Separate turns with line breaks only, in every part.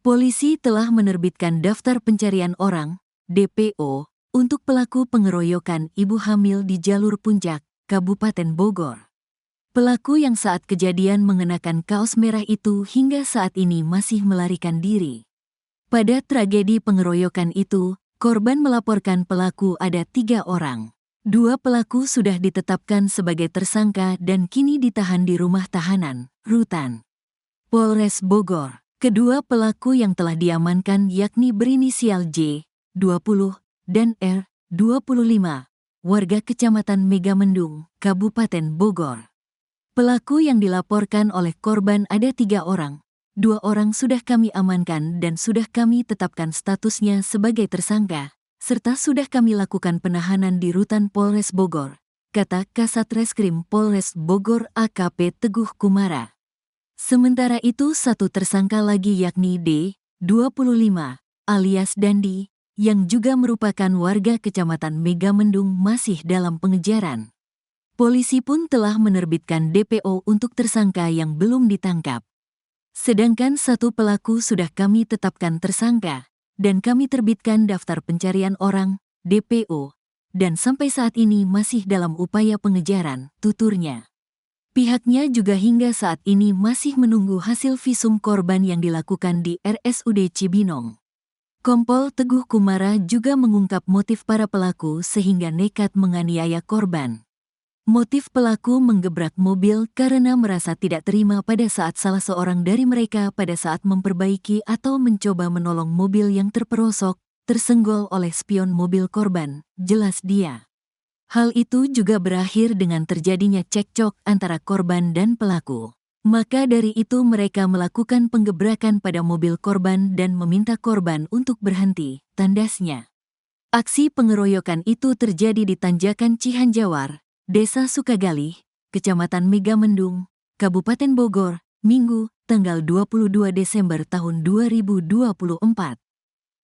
Polisi telah menerbitkan daftar pencarian orang, DPO, untuk pelaku pengeroyokan ibu hamil di Jalur Puncak, Kabupaten Bogor. Pelaku yang saat kejadian mengenakan kaos merah itu hingga saat ini masih melarikan diri. Pada tragedi pengeroyokan itu, korban melaporkan pelaku ada 3 orang. 2 pelaku sudah ditetapkan sebagai tersangka dan kini ditahan di rumah tahanan, Rutan Polres Bogor. Kedua pelaku yang telah diamankan yakni berinisial J, 20, dan R, 25, warga Kecamatan Megamendung, Kabupaten Bogor. Pelaku yang dilaporkan oleh korban ada 3 orang. 2 orang sudah kami amankan dan sudah kami tetapkan statusnya sebagai tersangka, serta sudah kami lakukan penahanan di Rutan Polres Bogor, kata Kasat Reskrim Polres Bogor AKP Teguh Kumara. Sementara itu 1 tersangka lagi yakni D, 25, alias Dandi, yang juga merupakan warga Kecamatan Megamendung masih dalam pengejaran. Polisi pun telah menerbitkan DPO untuk tersangka yang belum ditangkap. Sedangkan 1 pelaku sudah kami tetapkan tersangka, dan kami terbitkan daftar pencarian orang, DPO, dan sampai saat ini masih dalam upaya pengejaran, tuturnya. Pihaknya juga hingga saat ini masih menunggu hasil visum korban yang dilakukan di RSUD Cibinong. Kompol Teguh Kumara juga mengungkap motif para pelaku sehingga nekat menganiaya korban. Motif pelaku menggebrak mobil karena merasa tidak terima pada saat salah seorang dari mereka pada saat memperbaiki atau mencoba menolong mobil yang terperosok, tersenggol oleh spion mobil korban, jelas dia. Hal itu juga berakhir dengan terjadinya cekcok antara korban dan pelaku. Maka dari itu mereka melakukan penggebrakan pada mobil korban dan meminta korban untuk berhenti, tandasnya. Aksi pengeroyokan itu terjadi di Tanjakan Cihanjawar, Desa Sukagalih, Kecamatan Megamendung, Kabupaten Bogor, Minggu, tanggal 22 Desember tahun 2024.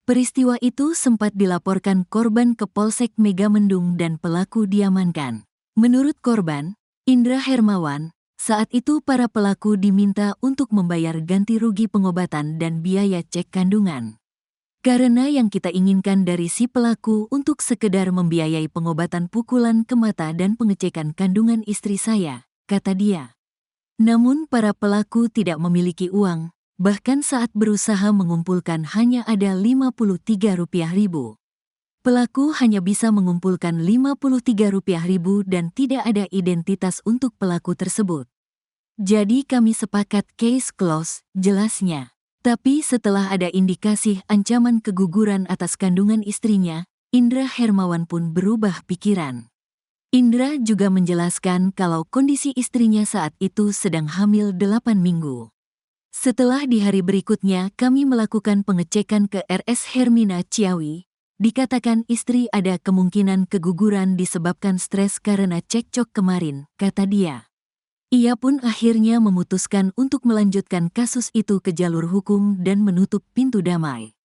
Peristiwa itu sempat dilaporkan korban ke Polsek Megamendung dan pelaku diamankan. Menurut korban, Indra Hermawan, saat itu para pelaku diminta untuk membayar ganti rugi pengobatan dan biaya cek kandungan. Karena yang kita inginkan dari si pelaku untuk sekedar membiayai pengobatan pukulan ke mata dan pengecekan kandungan istri saya, kata dia. Namun para pelaku tidak memiliki uang. Bahkan saat berusaha mengumpulkan hanya ada Rp53.000. Pelaku hanya bisa mengumpulkan Rp53.000 dan tidak ada identitas untuk pelaku tersebut. Jadi kami sepakat case close, jelasnya. Tapi setelah ada indikasi ancaman keguguran atas kandungan istrinya, Indra Hermawan pun berubah pikiran. Indra juga menjelaskan kalau kondisi istrinya saat itu sedang hamil 8 minggu. Setelah di hari berikutnya kami melakukan pengecekan ke RS Hermina Ciawi, dikatakan istri ada kemungkinan keguguran disebabkan stres karena cekcok kemarin, kata dia. Ia pun akhirnya memutuskan untuk melanjutkan kasus itu ke jalur hukum dan menutup pintu damai.